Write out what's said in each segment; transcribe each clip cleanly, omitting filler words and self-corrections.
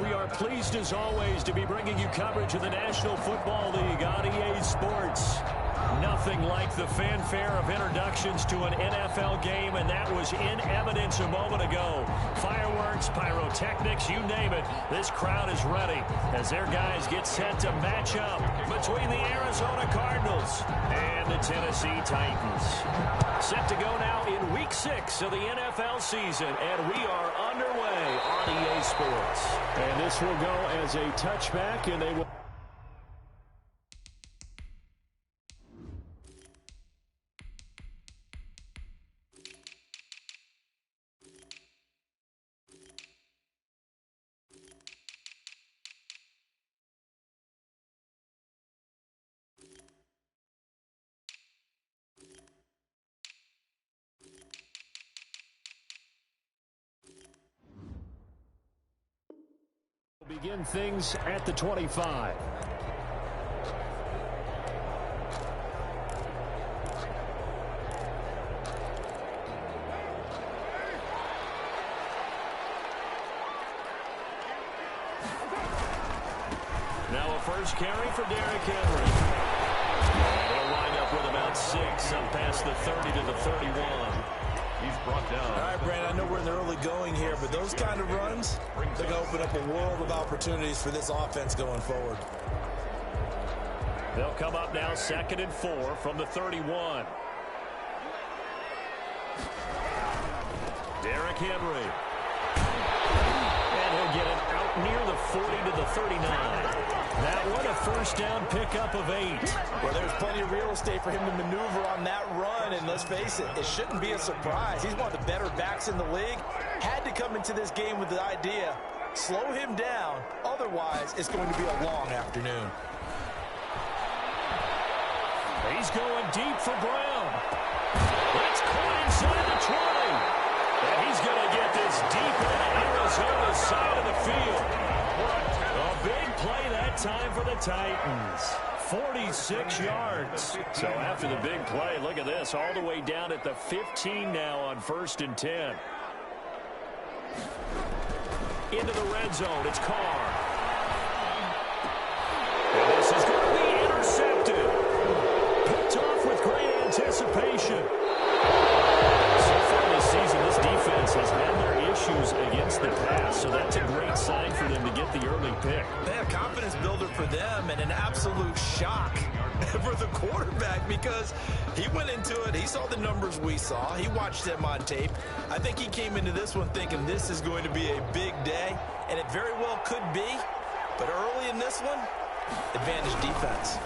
We are pleased as always to be bringing you coverage of the National Football League on EA Sports. Nothing like the fanfare of introductions to an NFL game, and that was in evidence a moment ago. Fireworks, pyrotechnics, you name it. This crowd is ready as their guys get set to match up between the Arizona Cardinals and the Tennessee Titans. Set to go now in Week 6 of the NFL season, and we are underway on EA Sports. And this will go as a touchback, and they will... Begin things at the 25. Now a first carry for Derrick Henry. They'll line up with about 6 up past the 30 to the 31. He's brought down. All right, Brandon, I know we're in the early going here, but those kind of runs, they're going to open up a world of opportunities for this offense going forward. They'll come up now 2nd and 4 from the 31. Derrick Henry. And he'll get it out near the 40 to the 39. That one a first down pickup of 8. Well, there's plenty of real estate for him to maneuver on that run, and let's face it, it shouldn't be a surprise. He's one of the better backs in the league. Had to come into this game with the idea, slow him down, otherwise it's going to be a long afternoon. He's going deep for Brown. That's caught inside the 20. And he's going to get this deep into Arizona's side of the field. A big play that time for the Titans. 46 yards. So after the big play, look at this, all the way down at the 15 now on 1st and 10. Into the red zone, it's Carr. And this is going to be intercepted. Picked off with great anticipation. So far this season, this defense has had their issues against the pass, so that's a great sign for them to get the early pick. A confidence builder for them and an absolute shock for the quarterback because he went into it, he saw the numbers we saw, he watched them on tape. I think he came into this one thinking this is going to be a big day, and it very well could be, but early in this one, advantage defense.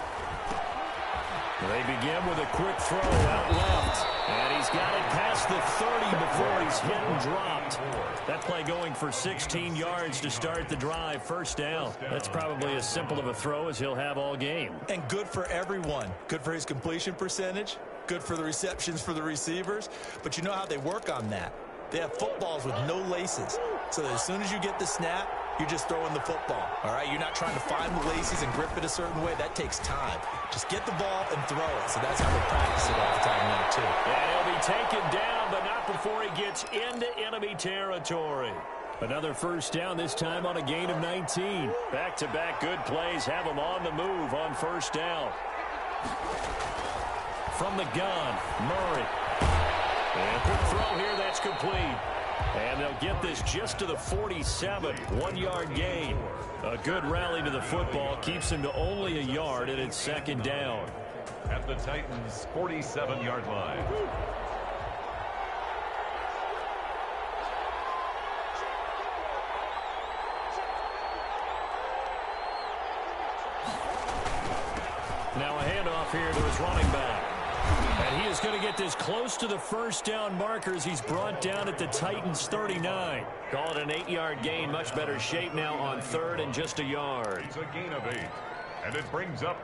They begin with a quick throw out left. And he's got it past the 30 before he's hit and dropped. That play going for 16 yards to start the drive. First down. That's probably as simple of a throw as he'll have all game. And good for everyone. Good for his completion percentage. Good for the receptions for the receivers. But you know how they work on that. They have footballs with no laces. So that as soon as you get the snap, you're just throwing the football. All right? You're not trying to find the laces and grip it a certain way. That takes time. Just get the ball and throw it. So that's how they practice it all the time now, too. And he'll be taken down, but not before he gets into enemy territory. Another first down, this time on a gain of 19. Back-to-back good plays have him on the move on first down. From the gun, Murray. And quick throw here, that's complete. And they'll get this just to the 47, 1-yard gain. A good rally to the football keeps him to only a yard, and it's 2nd down. At the Titans' 47-yard line. Now a handoff here to his running back. And he is going to get this close to the first down marker as he's brought down at the Titans' 39. Call it an 8-yard gain. Much better shape now on 3rd and just a yard. It's a gain of 8. And it brings up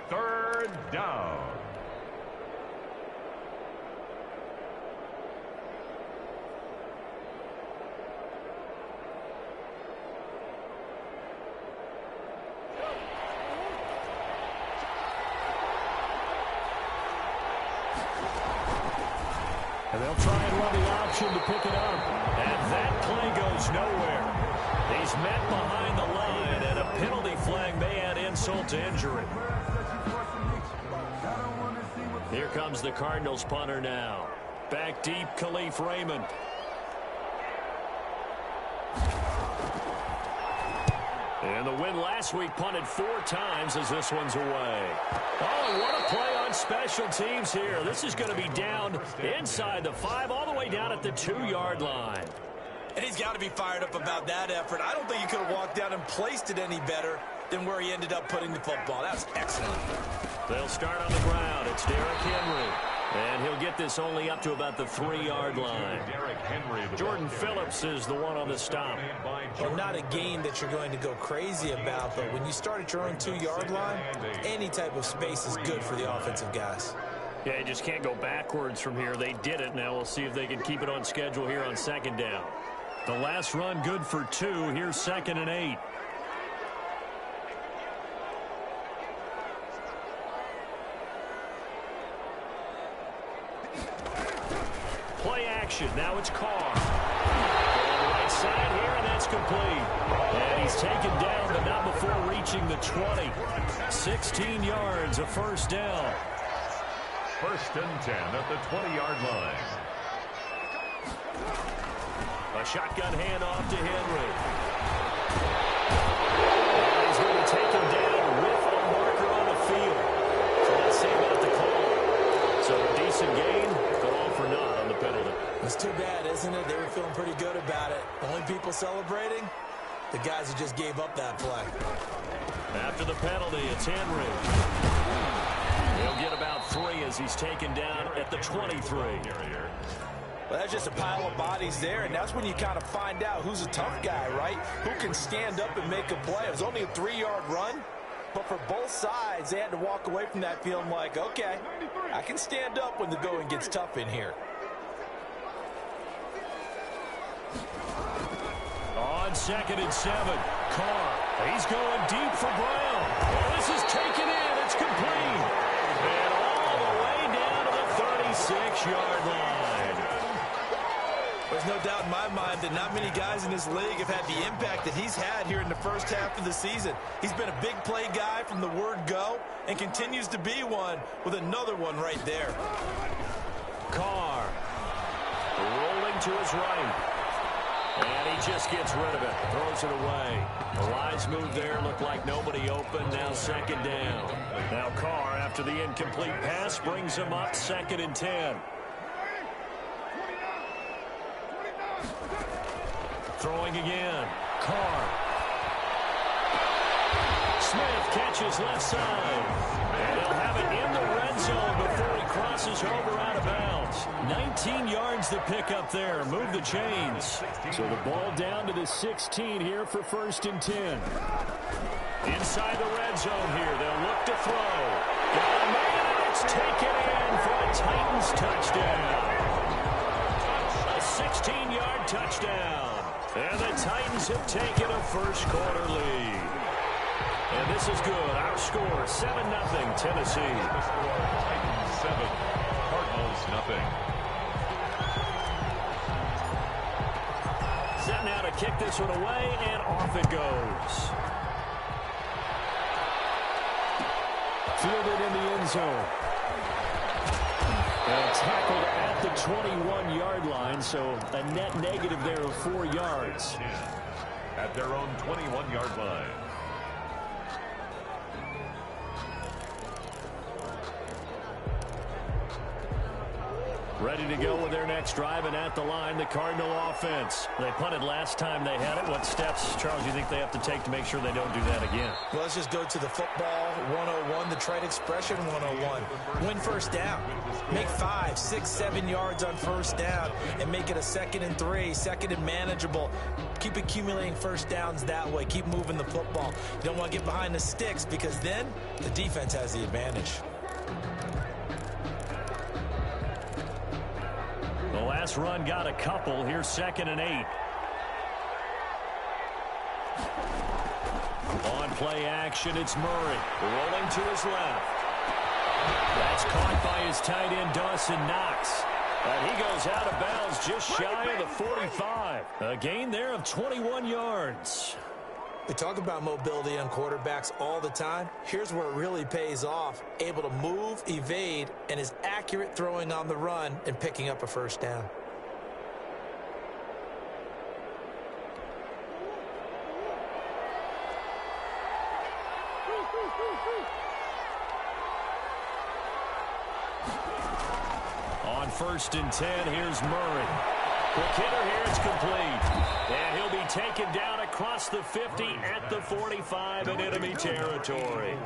3rd down. And they'll try and run the option to pick it up. And that play goes nowhere. He's met behind the insult to injury. Here comes the Cardinals punter now. Back deep, Khalif Raymond. And the win last week punted 4 times as this one's away. Oh, and what a play on special teams here. This is going to be down inside the 5, all the way down at the 2-yard line. And he's got to be fired up about that effort. I don't think he could have walked down and placed it any better than where he ended up putting the football. That was excellent. They'll start on the ground. It's Derrick Henry. And he'll get this only up to about the 3-yard line. Jordan Phillips is the one on the stop. Well, not a game that you're going to go crazy about, but when you start at your own 2-yard line, any type of space is good for the offensive guys. Yeah, you just can't go backwards from here. They did it. Now we'll see if they can keep it on schedule here on 2nd down. The last run good for 2. Here's 2nd and 8. Play action. Now it's Carr. On the right side here, and that's complete. And he's taken down, but not before reaching the 20. 16 yards, a first down. 1st and 10 at the 20-yard line. A shotgun handoff to Henry. And he's going to take him down with a marker on the field. So let's see about the call. So a decent gain, go all for naught on the penalty. It's too bad, isn't it? They were feeling pretty good about it. The only people celebrating, the guys who just gave up that play. After the penalty, it's Henry. He'll get about 3 as he's taken down at the 23. Well, that's just a pile of bodies there, and that's when you kind of find out who's a tough guy, right? Who can stand up and make a play. It was only a 3-yard run, but for both sides, they had to walk away from that feeling like, okay, I can stand up when the going gets tough in here. On 2nd and 7, Carr. He's going deep for Brown. Well, this is taken in. It's complete. And all the way down to the 36-yard line. There's no doubt in my mind that not many guys in this league have had the impact that he's had here in the first half of the season. He's been a big play guy from the word go and continues to be one with another one right there. Carr rolling to his right. And he just gets rid of it. Throws it away. A wise move there. Looked like nobody open. Now 2nd down. Now Carr, after the incomplete pass, brings him up 2nd and 10. Throwing again. Carr. Smith catches left side. And they'll have it in the red zone before he crosses over out of bounds. 19 yards to pick up there. Move the chains. So the ball down to the 16 here for 1st and 10. Inside the red zone here. They'll look to throw. Got a man. It's taken in for a Titans touchdown. A 16-yard touchdown. And the Titans have taken a first-quarter lead. And this is good. Our score, 7-0 Tennessee. Titans 7, Cardinals 0. Set now to kick this one away, and off it goes. Fielded in the end zone. And tackled at the 21-yard line, so a net negative there of 4 yards. At their own 21-yard line. Ready to go with their next drive, and at the line, the Cardinal offense. They punted last time they had it. What steps, Charles, do you think they have to take to make sure they don't do that again? Well, let's just go to the football 101, the trade expression 101. Win first down. Make 5, 6, 7 yards on first down and make it a 2nd and 3, 2nd and manageable. Keep accumulating first downs that way. Keep moving the football. You don't want to get behind the sticks because then the defense has the advantage. The last run got a couple. Here's 2nd and 8. On play action, it's Murray. Rolling to his left. That's caught by his tight end, Dawson Knox. And he goes out of bounds just shy of the 45. A gain there of 21 yards. We talk about mobility on quarterbacks all the time. Here's where it really pays off. Able to move, evade, and is accurate throwing on the run and picking up a first down. On 1st and 10, here's Murray. Quick hitter here, it's complete. And he'll be taken down across the 50 at the 45 in enemy territory.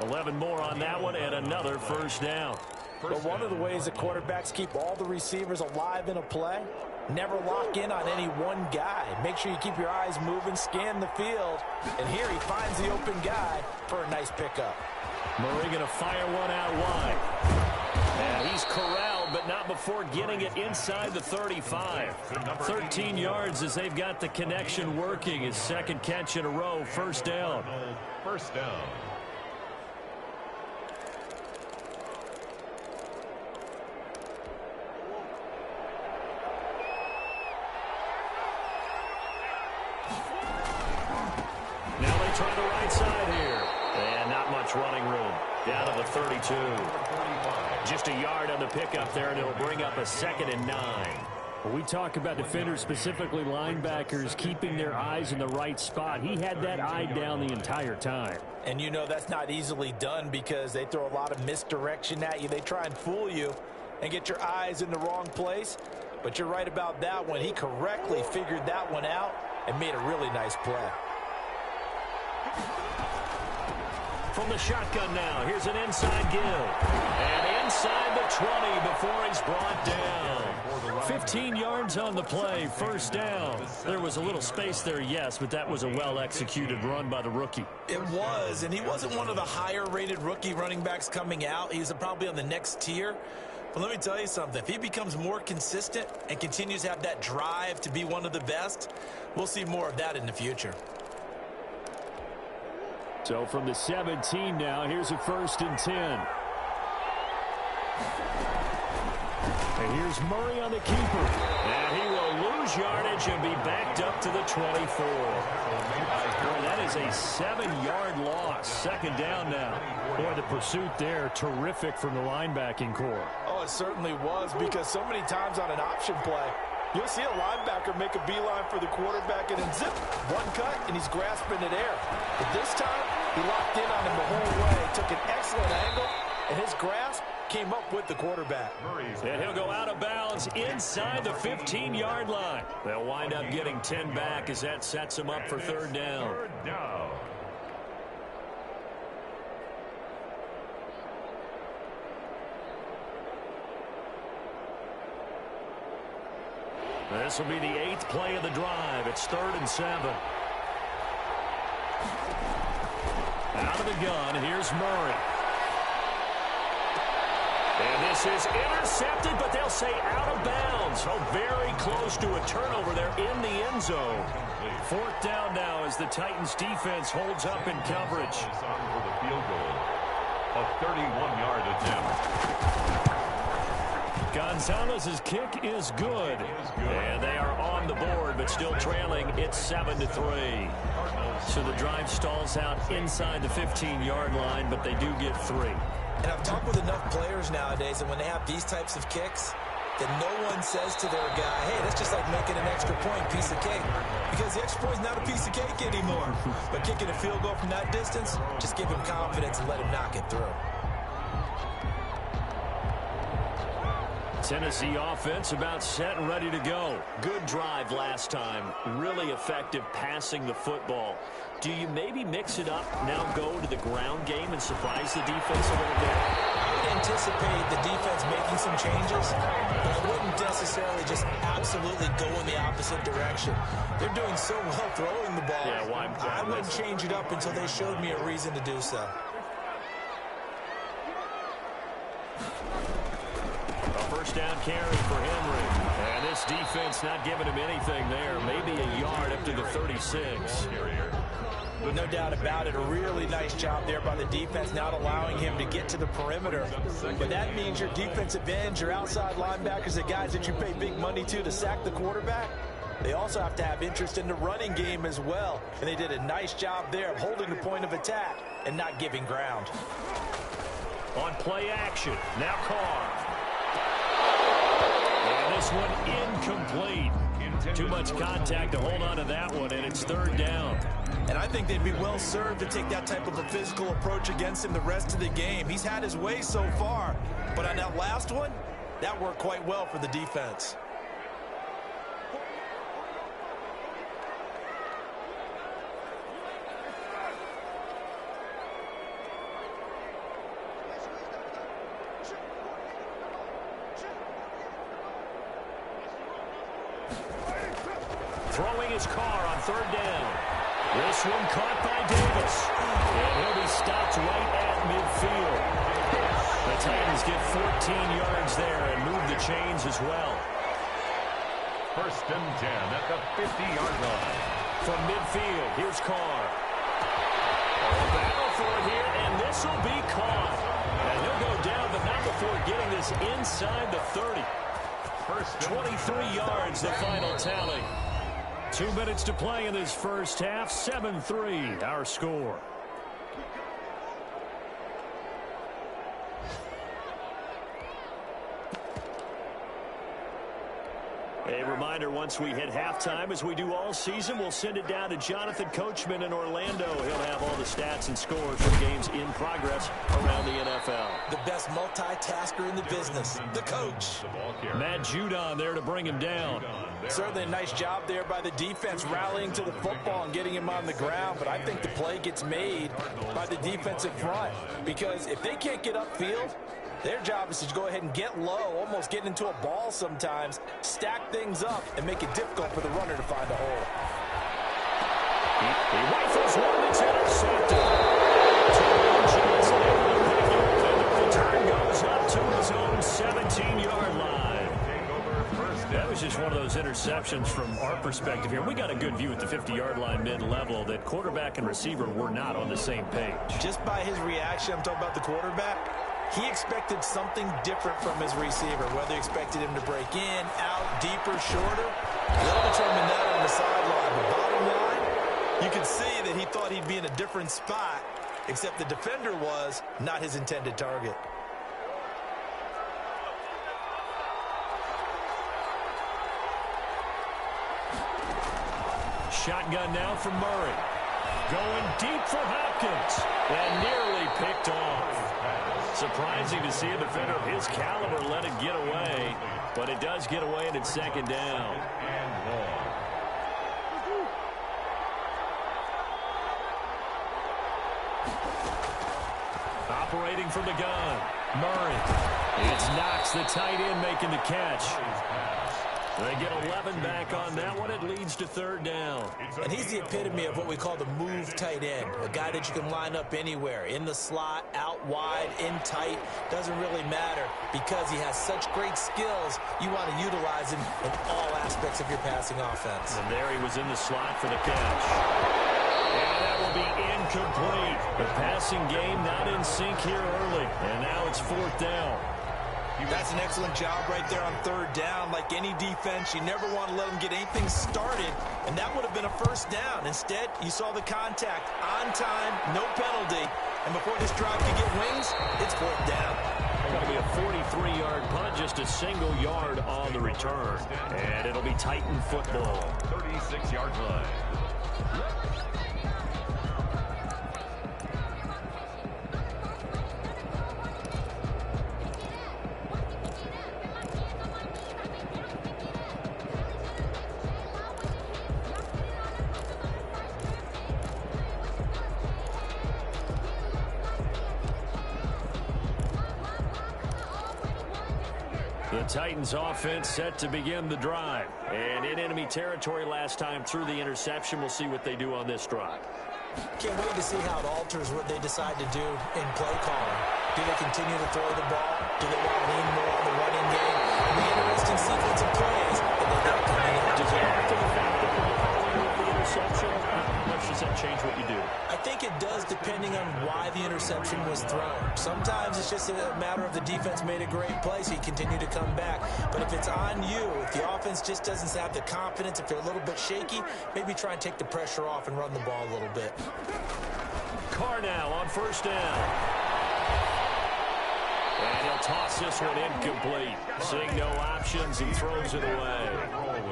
11 more on that one and another first down. But one of the ways that quarterbacks keep all the receivers alive in a play, never lock in on any one guy. Make sure you keep your eyes moving, scan the field. And here he finds the open guy for a nice pickup. Murray going to fire one out wide. And he's corralled, but not before getting it inside the 35. 13 yards as they've got the connection working. His second catch in a row, first down. First down. Now they try the right side here. And not much running room. Down to the 32. Just a yard on the pickup there, and it'll bring up a 2nd and 9. We talk about defenders, specifically linebackers, keeping their eyes in the right spot. He had that eye down the entire time. And you know that's not easily done because they throw a lot of misdirection at you. They try and fool you and get your eyes in the wrong place. But you're right about that one. He correctly figured that one out and made a really nice play. From the shotgun now, here's an inside give. And inside the 20 before he's brought down. 15 yards on the play, first down. There was a little space there, yes, but that was a well-executed run by the rookie. It was, and he wasn't one of the higher-rated rookie running backs coming out. He's probably on the next tier. But let me tell you something. If he becomes more consistent and continues to have that drive to be one of the best, we'll see more of that in the future. So from the 17 now, here's a 1st and 10. And here's Murray on the keeper. And he will lose yardage and be backed up to the 24. Boy, that is a 7-yard loss. Second down now. Boy, the pursuit there, terrific from the linebacking core. Oh, it certainly was, because so many times on an option play, you'll see a linebacker make a beeline for the quarterback and then zip, one cut, and he's grasping at air. But this time, he locked in on him the whole way, took an excellent angle, and his grasp came up with the quarterback. And he'll go out of bounds inside the 15-yard line. They'll wind up getting 10 back as that sets him up for third down. Third down. This will be the 8th play of the drive. It's 3rd and 7. Out of the gun, here's Murray. And this is intercepted, but they'll say out of bounds. Oh, very close to a turnover there in the end zone. 4th down now as the Titans defense holds up in coverage. For the field goal. A 31-yard attempt. Gonzalez's kick is good. And they are on the board, but still trailing. It's 7-3. So the drive stalls out inside the 15-yard line, but they do get 3. And I've talked with enough players nowadays that when they have these types of kicks, that no one says to their guy, hey, that's just like making an extra point, piece of cake. Because the extra point is not a piece of cake anymore. But kicking a field goal from that distance, just give him confidence and let him knock it through. Tennessee offense about set and ready to go. Good drive last time. Really effective passing the football. Do you maybe mix it up, now go to the ground game and surprise the defense a little bit? I would anticipate the defense making some changes, but I wouldn't necessarily just absolutely go in the opposite direction. They're doing so well throwing the ball. Yeah, well, I wouldn't change it up until they showed me a reason to do so. First down carry for Henry. And this defense not giving him anything there. Maybe a yard up to the 36. No doubt about it. A really nice job there by the defense, not allowing him to get to the perimeter. But that means your defensive ends, your outside linebackers, the guys that you pay big money to sack the quarterback, They also have to have interest in the running game as well. And they did a nice job there of holding the point of attack and not giving ground. On play action, now Carr. And this one incomplete. Too much contact to hold on to that one, and it's third down. And I think they'd be well served to take that type of a physical approach against him the rest of the game. He's had his way so far, but on that last one, that worked quite well for the defense. Throwing his car on third down. This one caught by Davis. And he'll be stopped right at midfield. The Titans get 14 yards there and move the chains as well. 1st and 10 at the 50-yard line. From midfield, here's Carr. Battle for it here, and this will be caught. And he'll go down, but not before getting this inside the 30. 23 yards, the final tally. 2 minutes to play in this first half. 7-3, our score. A reminder, once we hit halftime, as we do all season, we'll send it down to Jonathan Coachman in Orlando. He'll have all the stats and scores from games in progress around the NFL. The best multitasker in the business, the coach. Matt Judon there to bring him down. Certainly a nice job there by the defense rallying to the football and getting him on the ground, but I think the play gets made by the defensive front because if they can't get upfield, their job is to go ahead and get low, almost get into a ball sometimes, stack things up, and make it difficult for the runner to find a hole. He rifles one that's intercepted. The return goes up to his own 17-yard line. That was just one of those interceptions from our perspective here. We got a good view at the 50-yard line mid-level that quarterback and receiver were not on the same page. Just by his reaction, I'm talking about the quarterback, he expected something different from his receiver, whether he expected him to break in, out, deeper, shorter. They'll determine that on the sideline. But bottom line, you could see that he thought he'd be in a different spot, except the defender was not his intended target. Shotgun now from Murray. Going deep for Hopkins. And nearly picked off. Surprising to see a defender of his caliber let it get away. But it does get away, and it's second down. Operating from the gun. Murray. It's Knox, the tight end, making the catch. They get 11 back on that one. It leads to third down. And he's the epitome of what we call the move tight end, a guy that you can line up anywhere, in the slot, out wide, in tight, doesn't really matter because he has such great skills. You want to utilize him in all aspects of your passing offense. And there he was in the slot for the catch. And that will be incomplete. The passing game not in sync here early. And now it's fourth down. That's an excellent job right there on third down. Like any defense, you never want to let them get anything started, and that would have been a first down. Instead, you saw the contact on time, no penalty, and before this drive could get wings, it's fourth down. It's going to be a 43-yard punt, just a single yard on the return, and it'll be Titan football. 36-yard line. The Titans offense set to begin the drive. And in enemy territory last time through the interception. We'll see what they do on this drive. Can't wait to see how it alters what they decide to do in play calling. Do they continue to throw the ball? Do they want to lean more on the running game? And the interesting sequence of plays that they got coming in. Does it alter the fact that we're calling with the interception? How much does that change what you do? I think it does, depending on why the interception was thrown. Sometimes it's just a matter of the defense made a great play, so you continue to come back. But if it's on you, if the offense just doesn't have the confidence, if they're a little bit shaky, maybe try and take the pressure off and run the ball a little bit. Carr now on first down. And he'll toss this one incomplete. Seeing no options, he throws it away.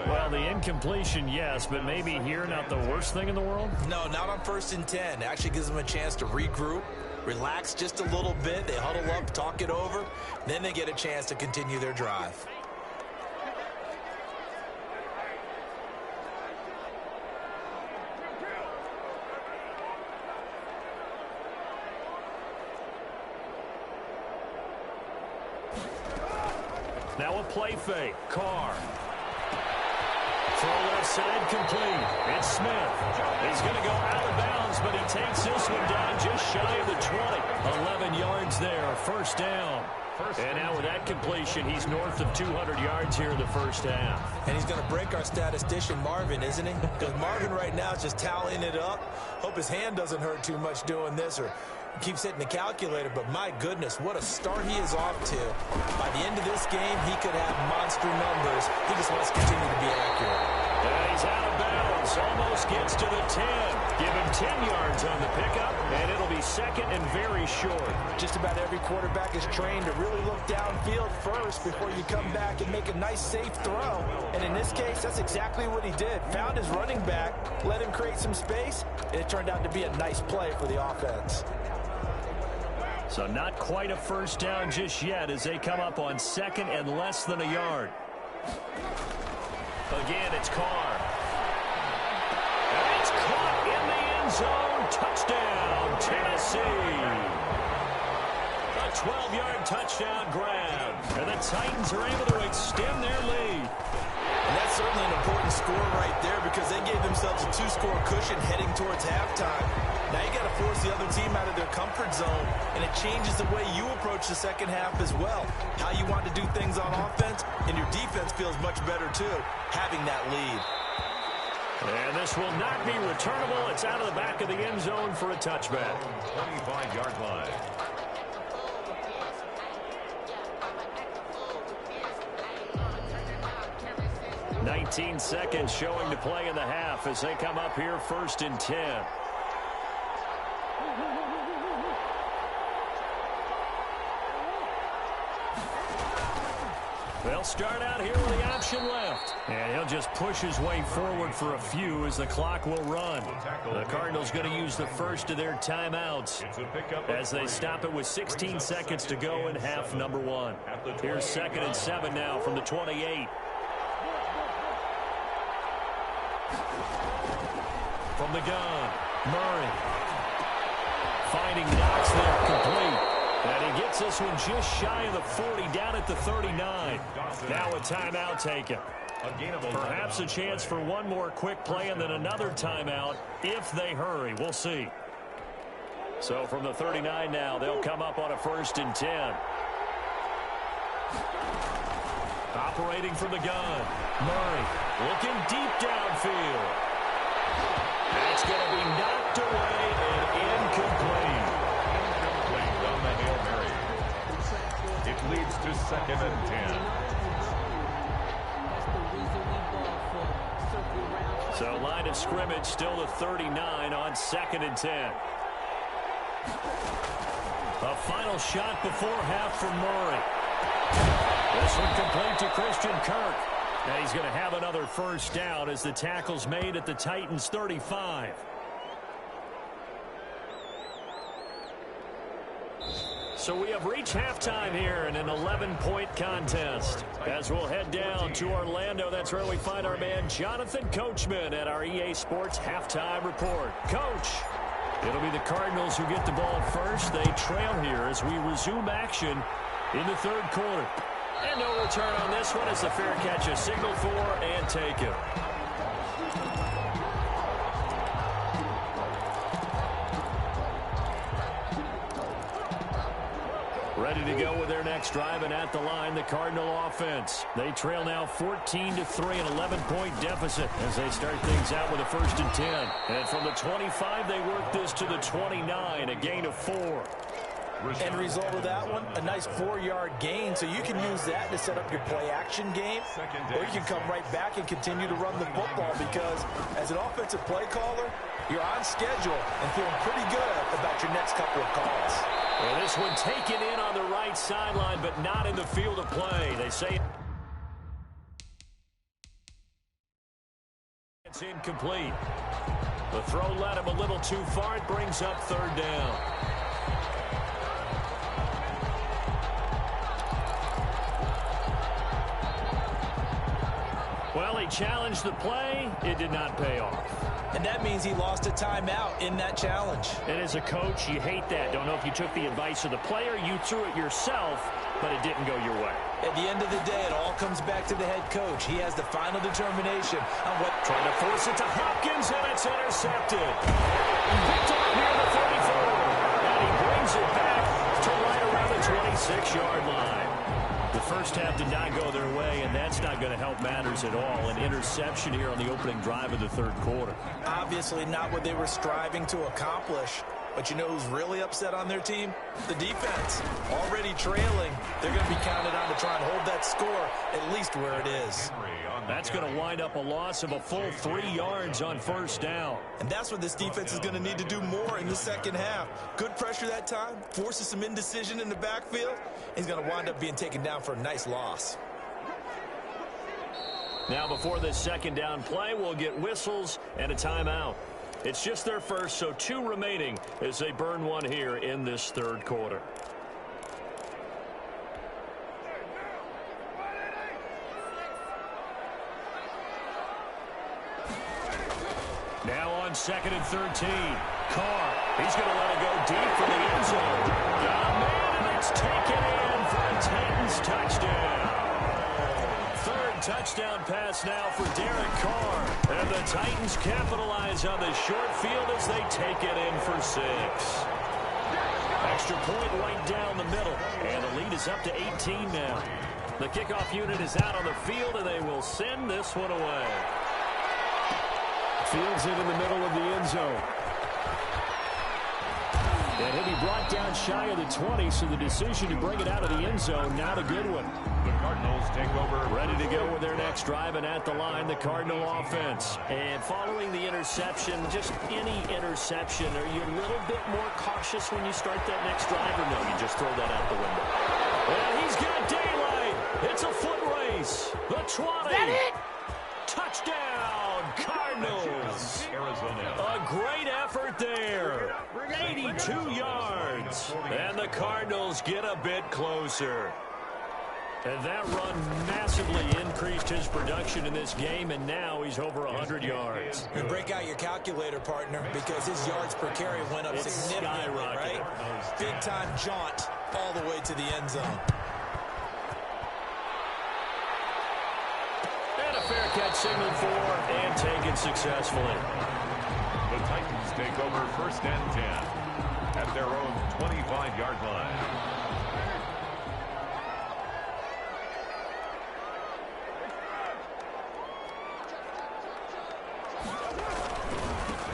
Well, the incompletion, yes, but maybe here not the worst thing in the world? No, not on 1st and 10. It actually gives them a chance to regroup, relax just a little bit. They huddle up, talk it over. Then they get a chance to continue their drive. Now a play fake. Carr. Throw left side complete. It's Smith. He's going to go out of bounds, but he takes this one down just shy of the 20. 11 yards there. First down. And now with that completion, he's north of 200 yards here in the first half. And he's going to break our statistician, Marvin, isn't he? Because Marvin right now is just tallying it up. Hope his hand doesn't hurt too much doing this, or keeps hitting the calculator. But my goodness, what a start he is off to. By the end of this game, he could have monster numbers. He just wants to continue to be accurate. And he's out of bounds. Almost gets to the 10. Give him 10 yards on the pickup, and it'll be second and very short. Just about every quarterback is trained to really look downfield first before you come back and make a nice, safe throw. And in this case, that's exactly what he did. Found his running back, let him create some space, and it turned out to be a nice play for the offense. So not quite a first down just yet as they come up on second and less than a yard. Again, it's Carr. And it's caught in the end zone. Touchdown, Tennessee. A 12-yard touchdown grab. And the Titans are able to extend their lead. And that's certainly an important score right there because they gave themselves a 2-score cushion heading towards halftime. Now you got to force the other team out of their comfort zone, and it changes the way you approach the second half as well. How you want to do things on offense, and your defense feels much better too, having that lead. And this will not be returnable. It's out of the back of the end zone for a touchback. 25-yard line. 19 seconds showing to play in the half as they come up here 1st and 10. They'll start out here with the option left. And he'll just push his way forward for a few as the clock will run. The Cardinals going to use the first of their timeouts as they stop it with 16 seconds to go in half number 1. Here's 2nd and 7 now from the 28. From the gun, Murray. Finding Knox there, complete. And he gets this one just shy of the 40, down at the 39. Now a timeout taken. Perhaps a chance for one more quick play and then another timeout if they hurry. We'll see. So from the 39 now, they'll come up on a 1st and 10. Operating from the gun, Murray looking deep downfield. That's going to be knocked away and incomplete. Incomplete on the Hail Mary. It leads to 2nd and 10. So line of scrimmage still the 39 on 2nd and 10. A final shot before half from Murray. This one complete to Christian Kirk. And he's going to have another first down as the tackle's made at the Titans' 35. So we have reached halftime here in an 11-point contest. As we'll head down to Orlando, that's where we find our man Jonathan Coachman at our EA Sports Halftime Report. Coach, it'll be the Cardinals who get the ball first. They trail here as we resume action in the 3rd quarter. And no return on this one as the fair catch is signaled for and taken. Ready to go with their next drive, and at the line, the Cardinal offense. They trail now 14-3, an 11-point deficit as they start things out with a 1st and 10. And from the 25, they work this to the 29, a gain of 4. End result of that one, a nice 4-yard gain, so you can use that to set up your play-action game, or you can come right back and continue to run the football because as an offensive play caller, you're on schedule and feeling pretty good about your next couple of calls. Well, this one taken in on the right sideline, but not in the field of play. They say it's incomplete. The throw led him a little too far. It brings up 3rd down. Well, he challenged the play. It did not pay off. And that means he lost a timeout in that challenge. And as a coach, you hate that. Don't know if you took the advice of the player, you threw it yourself, but it didn't go your way. At the end of the day, it all comes back to the head coach. He has the final determination on what... Trying to force it to Hopkins, and it's intercepted. Picked up near the 34. And he brings it back to right around the 26-yard line. The first half did not go their way, and that's not going to help matters at all. An interception here on the opening drive of the 3rd quarter. Obviously not what they were striving to accomplish. But you know who's really upset on their team? The defense. Already trailing. They're going to be counted on to try and hold that score at least where it is. That's going to wind up a loss of a full 3 yards on 1st down. And that's what this defense is going to need to do more in the second half. Good pressure that time. Forces some indecision in the backfield. He's going to wind up being taken down for a nice loss. Now before this 2nd down play, we'll get whistles and a timeout. It's just their first, so 2 remaining as they burn one here in this 3rd quarter. Now on 2nd and 13. Carr, he's going to let it go deep for the end zone. Got a man, and it's taken in for a Titans touchdown. 3rd touchdown pass now for Derek Carr. And the Titans capitalize on the short field as they take it in for 6. Extra point right down the middle. And the lead is up to 18 now. The kickoff unit is out on the field, and they will send this one away. Fields it in the middle of the end zone. And he'll be brought down shy of the 20, so the decision to bring it out of the end zone, not a good one. The Cardinals take over. Ready to go with their next drive, and at the line, the Cardinal offense. And following the interception, just any interception, are you a little bit more cautious when you start that next drive, or no, you just throw that out the window? And he's got daylight. It's a foot race. The 20. Is that it? Touchdown, Cardinals. A great effort there. 82 yards. And the Cardinals get a bit closer. And that run massively increased his production in this game, and now he's over 100 yards. You break out your calculator, partner, because his yards per carry went up significantly, right? Big-time jaunt all the way to the end zone. And a fair catch signaled for and taken successfully. The Titans take over 1st and 10 at their own 25-yard line.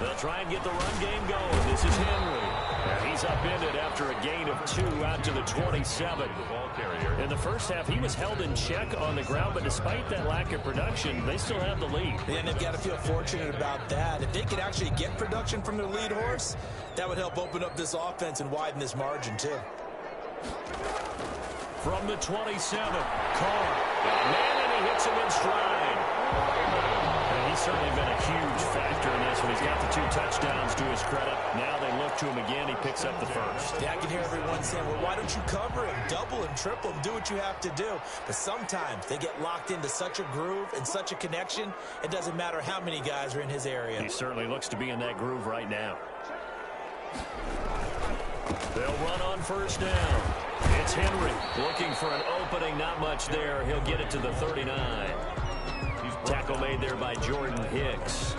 They'll try and get the run game going. This is Henry. And he's upended after a gain of 2 out to the 27. In the first half, he was held in check on the ground, but despite that lack of production, they still have the lead. And they've got to feel fortunate about that. If they could actually get production from their lead horse, that would help open up this offense and widen this margin, too. From the 27, Carr. Man, and he hits him in stride. And he's certainly been a huge factor in this one. He's got the 2 touchdowns to his credit. Now they look to him again. He picks up the first. Yeah, I can hear everyone saying, well, why don't you cover him, double him, triple him, do what you have to do. But sometimes they get locked into such a groove and such a connection, it doesn't matter how many guys are in his area. He certainly looks to be in that groove right now. They'll run on 1st down. It's Henry looking for an opening. Not much there. He'll get it to the 39. Tackle made there by Jordan Hicks.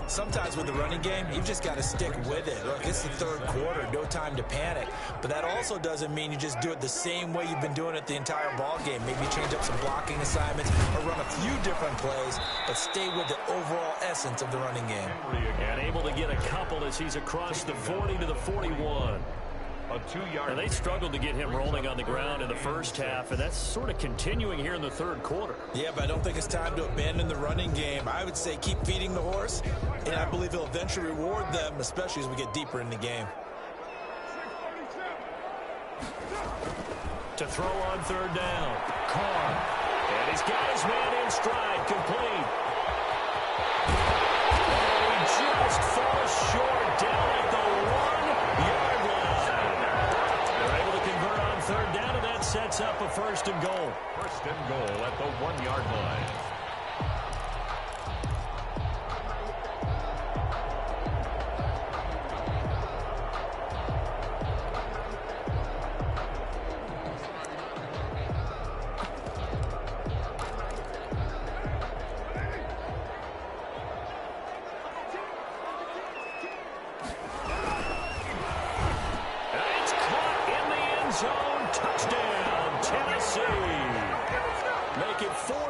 Sometimes with the running game, you've just got to stick with it. Look, it's the third quarter, no time to panic. But that also doesn't mean you just do it the same way you've been doing it the entire ball game. Maybe change up some blocking assignments or run a few different plays, but stay with the overall essence of the running game. And able to get a couple as he's across the 40 to the 41. A 2-yard. And they struggled to get him rolling on the ground in the first half, and that's sort of continuing here in the third quarter. Yeah, but I don't think it's time to abandon the running game. I would say keep feeding the horse, and I believe he'll eventually reward them, especially as we get deeper in the game. To throw on third down, Carr. And he's got his man in stride, complete. And he just falls short down at the 1-yard line. They're able to convert on third down, and that sets up a first and goal. First and goal at the 1-yard line.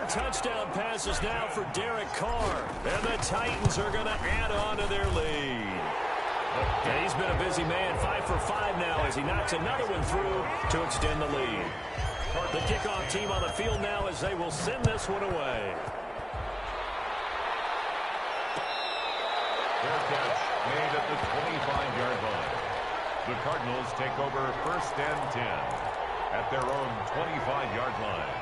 Touchdown passes now for Derek Carr. And the Titans are going to add on to their lead. And he's been a busy man, 5 for 5 now as he knocks another one through to extend the lead. The kickoff team on the field now as they will send this one away. Fair catch made at the 25-yard line. The Cardinals take over first and 10 at their own 25-yard line.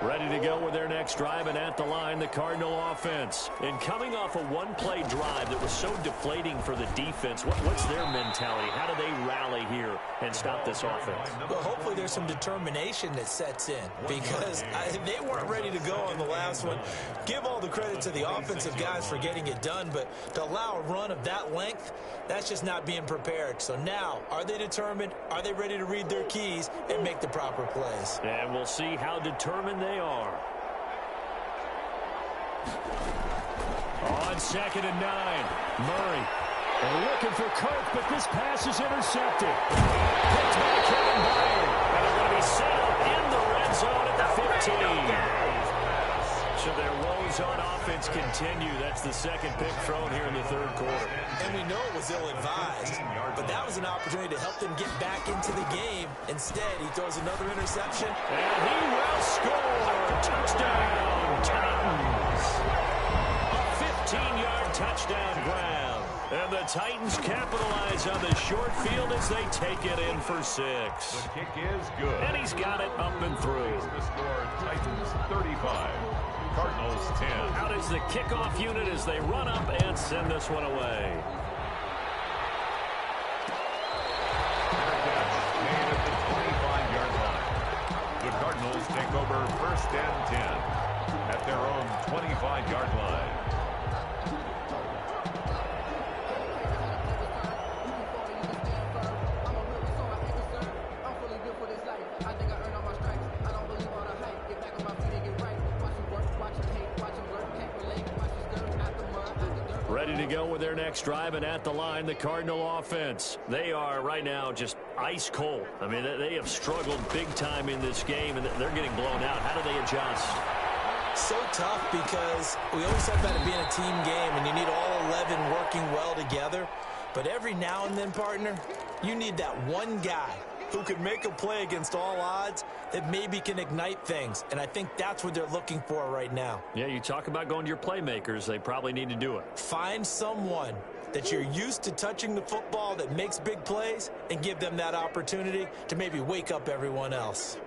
Ready to go with their next drive, and at the line, the Cardinal offense. And coming off a one-play drive that was so deflating for the defense, what's their mentality? How do they rally here and stop this offense? Well, hopefully there's some determination that sets in because they weren't ready to go on the last one. Give all the credit to the offensive guys for getting it done, but to allow a run of that length, that's just not being prepared. So now, are they determined? Are they ready to read their keys and make the proper plays? And we'll see how determined they are. On 2nd and 9, Murray. And looking for Kirk, but this pass is intercepted. Picked by Kevin Byard. And they're going to be set up in the red zone at the 15. So their woes on offense continue. That's the second pick thrown here in the third quarter. And we know it was ill-advised, but that was an opportunity to help them get back into the game. Instead, he throws another interception. And he will score. Touchdown, Titans. A 15-yard touchdown grab. And the Titans capitalize on the short field as they take it in for 6. The kick is good. And he's got it up and through. The score, Titans 35. Cardinals 10. Out is the kickoff unit as they run up and send this one away. Made at the 25-yard line. The Cardinals take over first and 10 at their own 25-yard line. Ready to go with their next drive, and at the line, the Cardinal offense. They are right now just ice cold. I mean, they have struggled big time in this game, and they're getting blown out. How do they adjust? So tough because we always talk about it being a team game, and you need all 11 working well together. But every now and then, partner, you need that one guy who can make a play against all odds that maybe can ignite things. And I think that's what they're looking for right now. Yeah, you talk about going to your playmakers. They probably need to do it. Find someone that you're used to touching the football that makes big plays and give them that opportunity to maybe wake up everyone else.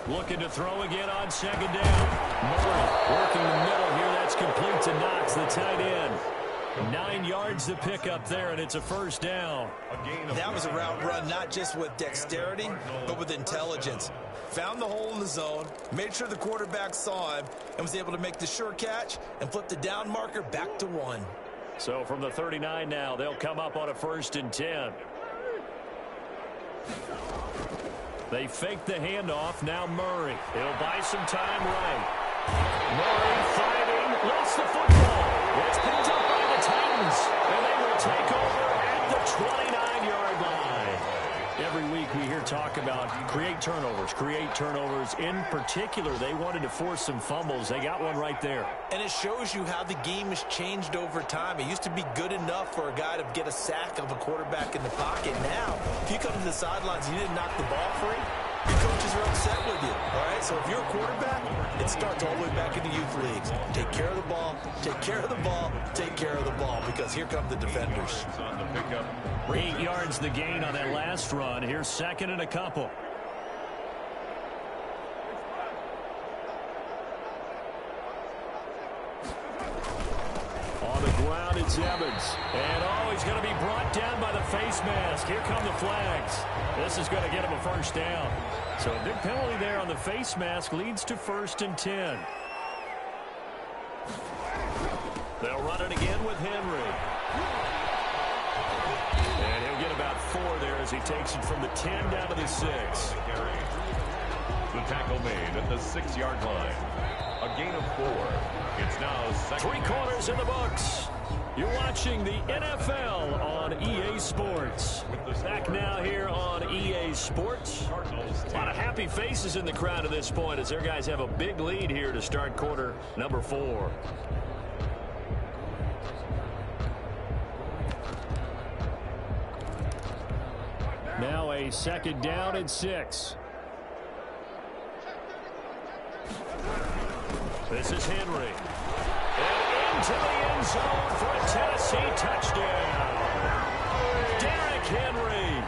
Looking to throw again on 2nd down. Murray working the middle here. That's complete to Knox, the tight end. 9 yards to pick up there, and it's a first down. That was a route run not just with dexterity, but with intelligence. Found the hole in the zone, made sure the quarterback saw him, and was able to make the sure catch and flip the down marker back to 1. So from the 39 now, they'll come up on a 1st and 10. They fake the handoff. Now Murray. He'll buy some time right. Murray fighting. Lost the football. It's picked up by the Titans. And they will take over at the 29-yard line. Every week we hear talk about create turnovers. In particular, they wanted to force some fumbles. They got one right there. And it shows you how the game has changed over time. It used to be good enough for a guy to get a sack of a quarterback in the pocket. Now, if you come to the sidelines and you didn't knock the ball free, your coaches are upset with you, all right? So if you're a quarterback, it starts all the way back in the youth leagues. Take care of the ball, take care of the ball, take care of the ball, because here come the defenders. 8 yards the gain on that last run. Here's second and a couple. On the ground, it's Evans. And, he's going to be brought down by the face mask. Here come the flags. This is going to get him a first down. So a big penalty there on the face mask leads to 1st and 10. They'll run it again with Henry. And he'll get about 4 there as he takes it from the 10 down to the 6. The tackle made at the 6-yard line. A gain of 4. It's now second. 3 quarters in the books. You're watching the NFL on EA Sports. Back now here on EA Sports. A lot of happy faces in the crowd at this point as their guys have a big lead here to start quarter number 4. Now a second down and 6. This is Henry. And into the end zone for a Tennessee touchdown. Derrick Henry,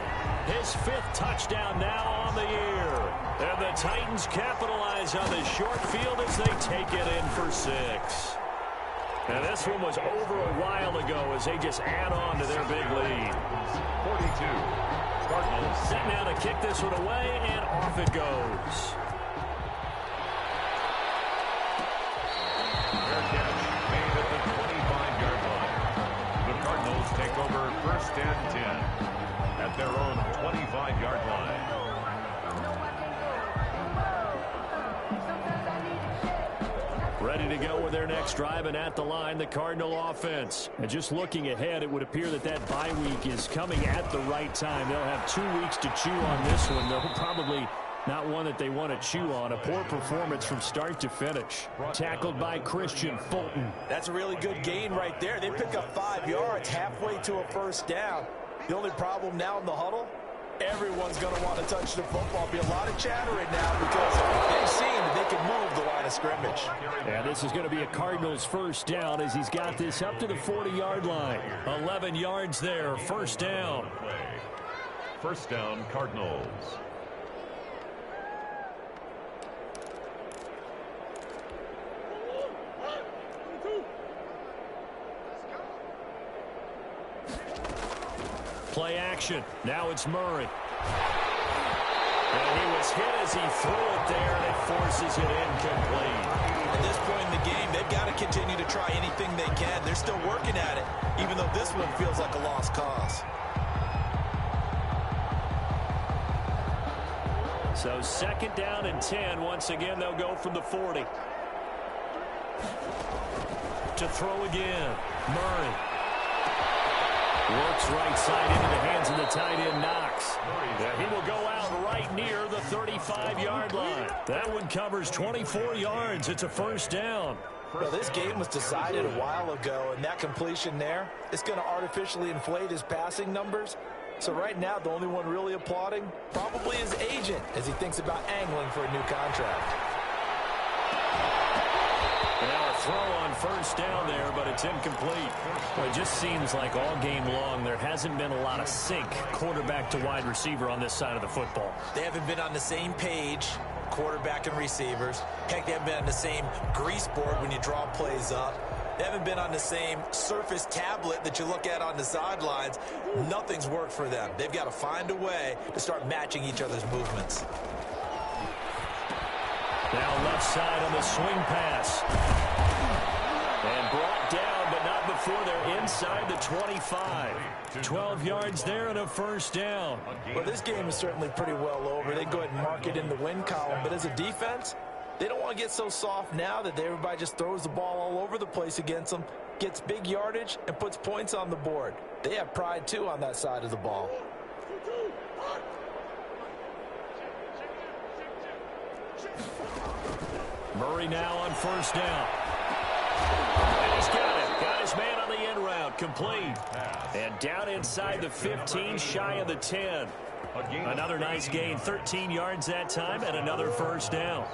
his 5th touchdown now on the year. And the Titans capitalize on the short field as they take it in for 6. And this one was over a while ago as they just add on to their big lead. 42. Cardinals. Set now to kick this one away, and off it goes. Fair catch made at the 25-yard line. The Cardinals take over 1st and 10 at their own 25-yard line. Ready to go with their next drive, and at the line, the Cardinal offense. And just looking ahead, it would appear that that bye week is coming at the right time. They'll have 2 weeks to chew on this one. They'll probably not one that they want to chew on. A poor performance from start to finish. Tackled by Christian Fulton. That's a really good gain right there. They pick up 5 yards halfway to a first down. The only problem now in the huddle, everyone's going to want to touch the football. Be a lot of chattering now because they've seen that they can move the line of scrimmage. And this is going to be a Cardinals first down as he's got this up to the 40-yard line. 11 yards there, first down. First down, Cardinals. Play action. Now it's Murray. And he was hit as he threw it there, and it forces it incomplete. At this point in the game, they've got to continue to try anything they can. They're still working at it, even though this one feels like a lost cause. So 2nd down and 10. Once again, they'll go from the 40. To throw again. Murray. Works right side into the hands of the tight end, Knox. Yeah, he will go out right near the 35-yard line. That one covers 24 yards. It's a first down. Well, this game was decided a while ago, and that completion there is going to artificially inflate his passing numbers. So right now, the only one really applauding probably his agent as he thinks about angling for a new contract. Now a throw on first down there, but it's incomplete. Well, it just seems like all game long there hasn't been a lot of sync quarterback to wide receiver on this side of the football. They haven't been on the same page, quarterback and receivers. Heck, they haven't been on the same grease board when you draw plays up. They haven't been on the same Surface tablet that you look at on the sidelines. Nothing's worked for them. They've got to find a way to start matching each other's movements. Now left side on the swing pass. And brought down, but not up before they're inside the 25. 12 yards there and a first down. Well, this game is certainly pretty well over. They go ahead and mark it in the win column. But as a defense, they don't want to get so soft now that everybody just throws the ball all over the place against them, gets big yardage, and puts points on the board. They have pride, too, on that side of the ball. Murray now on first down. And he's got it. Got his man on the end route. Complete. And down inside the 15, shy of the 10. Another nice gain. 13 yards that time and another first down.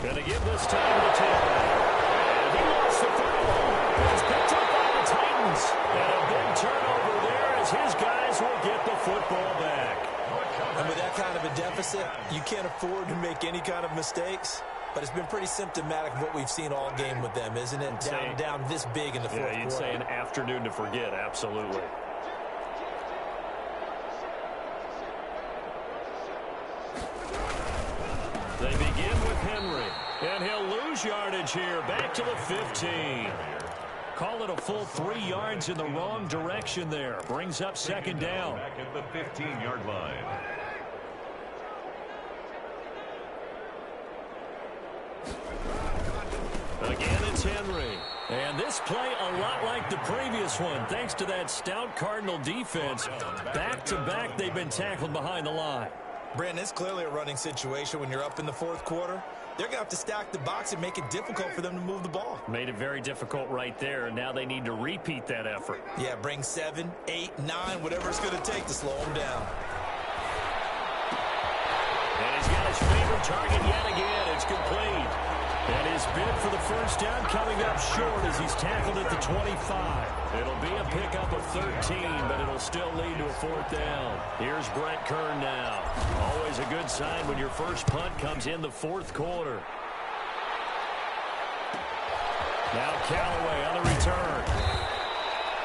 Going to give this time to the tailback. And he lost the football. It's picked up by the Titans. And a big turnover there as his guys will get the football back. And with that kind of a deficit, you can't afford to make any kind of mistakes. But it's been pretty symptomatic of what we've seen all game with them, isn't it? Down this big in the fourth quarter. Yeah, you'd say an afternoon to forget, absolutely. They begin with Henry. And he'll lose yardage here. Back to the 15. Call it a full 3 yards in the wrong direction there. Brings up second down. Back at the 15-yard line. Again, it's Henry. And this play a lot like the previous one, thanks to that stout Cardinal defense. Back-to-back, they've been tackled behind the line. Brandon, it's clearly a running situation when you're up in the fourth quarter. They're going to have to stack the box and make it difficult for them to move the ball. Made it very difficult right there. Now they need to repeat that effort. Yeah, bring 7, 8, 9, whatever it's going to take to slow them down. And he's got his favorite target yet again. It's complete. And his bid for the first down coming up short as he's tackled at the 25. It'll be a pickup of 13, but it'll still lead to a fourth down. Here's Brent Kern now. Always a good sign when your first punt comes in the fourth quarter. Now Callaway on the return.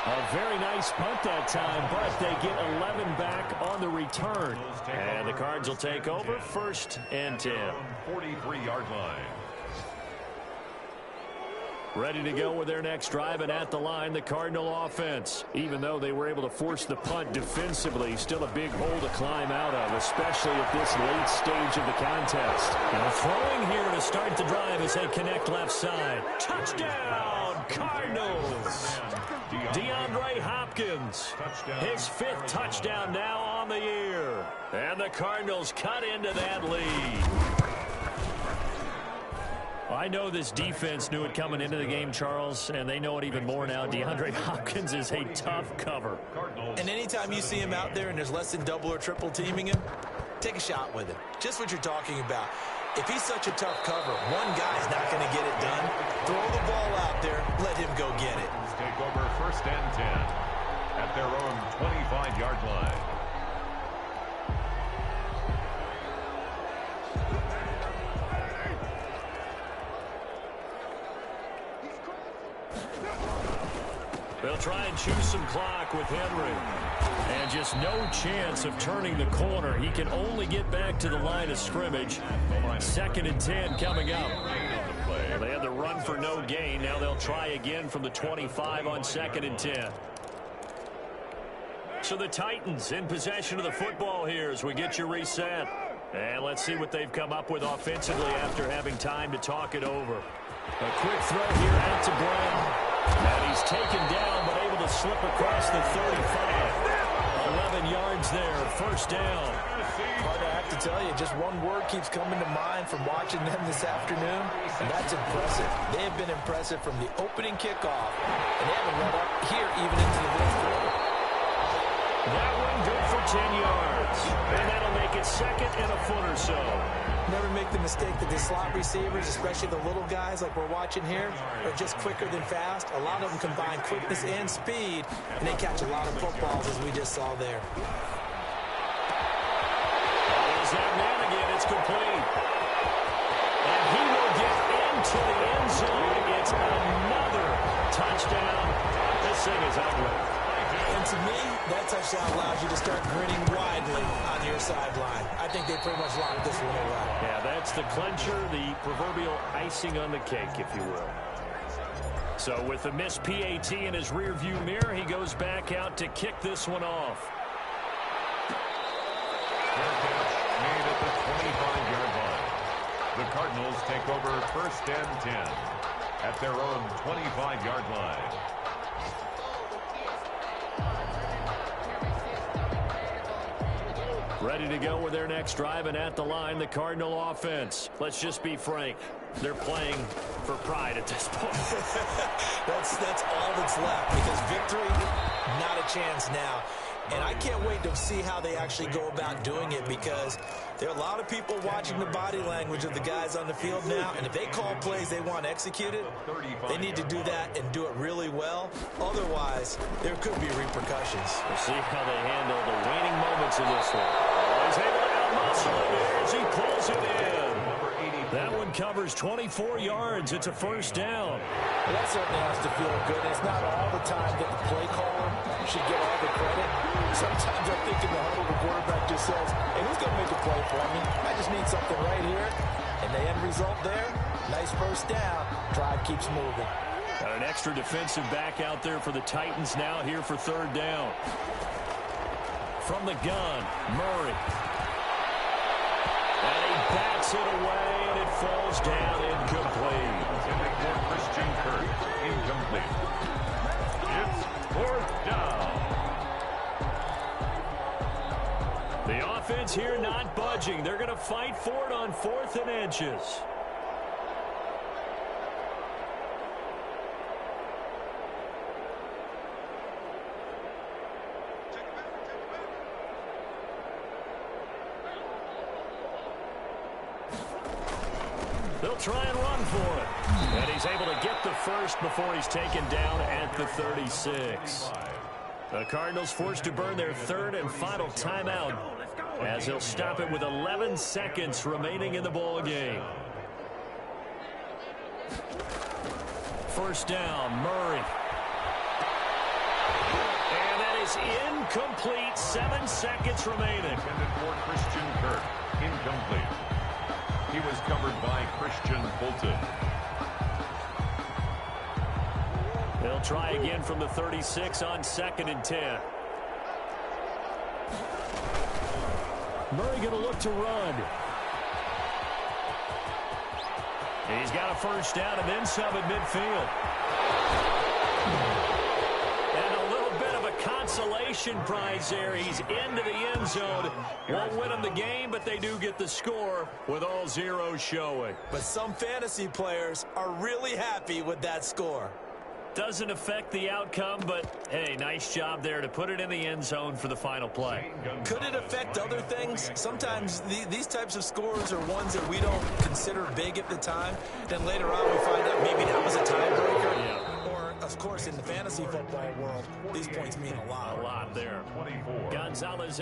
A very nice punt that time, but they get 11 back on the return. And the Cards will take over first and 10. 43-yard line. Ready to go with their next drive, and at the line, the Cardinal offense. Even though they were able to force the punt defensively, still a big hole to climb out of, especially at this late stage of the contest. Now throwing here to start the drive as they connect left side. Touchdown, Cardinals! DeAndre Hopkins, his 5th touchdown now on the year. And the Cardinals cut into that lead. I know this defense knew it coming into the game, Charles, and they know it even more now. DeAndre Hopkins is a tough cover. And anytime you see him out there and there's less than double or triple teaming him, take a shot with him. Just what you're talking about. If he's such a tough cover, one guy's not going to get it done. Throw the ball out there. Let him go get it. Take over first and 10 at their own 25-yard line. They'll try and choose some clock with Henry. And just no chance of turning the corner. He can only get back to the line of scrimmage. 2nd and 10 coming up. They had the run for no gain. Now they'll try again from the 25 on 2nd and 10. So the Titans in possession of the football here as we get you reset. And let's see what they've come up with offensively after having time to talk it over. A quick throw here out to Brown. And he's taken down, but able to slip across the 35. 11 yards there, first down. Hard to have to tell you, just one word keeps coming to mind from watching them this afternoon, and that's impressive. They have been impressive from the opening kickoff, and they haven't let up here even into the fourth quarter. That one good for 10 yards. And that'll make it 2nd and a foot or so. Never make the mistake that the slot receivers, especially the little guys like we're watching here, are just quicker than fast. A lot of them combine quickness and speed, and they catch a lot of footballs, as we just saw there. There's that man again. It's complete. And he will get into the end zone. It's another touchdown. This thing is ugly. And To me, that touchdown allows you to start grinning widely on your sideline. I think they pretty much locked this one away. Yeah, that's the clincher, the proverbial icing on the cake, if you will. So with the missed PAT in his rearview mirror, he goes back out to kick this one off. Fair catch made at the 25-yard line. The Cardinals take over 1st and 10 at their own 25-yard line. Ready to go with their next drive, and at the line, the Cardinal offense. Let's just be frank. They're playing for pride at this point. That's all that's left, because victory, not a chance now. And I can't wait to see how they actually go about doing it, because there are a lot of people watching the body language of the guys on the field now, and if they call plays they want executed, they need to do that and do it really well. Otherwise, there could be repercussions. We'll see how they handle the waning moments in this one. He's able to out-muscle it as he pulls it in. That one covers 24 yards. It's a first down. Well, that certainly has to feel good. It's not all the time that the play caller should get all the credit. Sometimes I think in the huddle, the quarterback just says, hey, who's going to make a play for me? I just need something right here. And the end result there, nice first down. Drive keeps moving. Got an extra defensive back out there for the Titans now here for third down. From the gun, Murray. And he bats it away, and it falls down incomplete. Intended for Christian Kirk, incomplete. It's 4th down. The offense here not budging. They're going to fight for it on 4th and inches. They'll try and run for it. And he's able to get the first before he's taken down at the 36. The Cardinals forced to burn their third and final timeout, as they'll stop it with 11 seconds remaining in the ball game. First down, Murray. And that is incomplete. 7 seconds remaining. Intended for Christian Kirk, incomplete. He was covered by Christian Fulton. They'll try again from the 36 on 2nd and 10. Murray going to look to run. He's got a first down and then some at midfield. And a little bit of a consolation prize there. He's into the end zone. Won't win them the game, but they do get the score with all zeros showing. But some fantasy players are really happy with that score. Doesn't affect the outcome, but, hey, nice job there to put it in the end zone for the final play. Could it affect other things? Sometimes these types of scores are ones that we don't consider big at the time. Then later on we find out maybe that was a tiebreaker. Yeah. Or, of course, in the fantasy football world, these points mean a lot. A lot there. 24. Gonzalez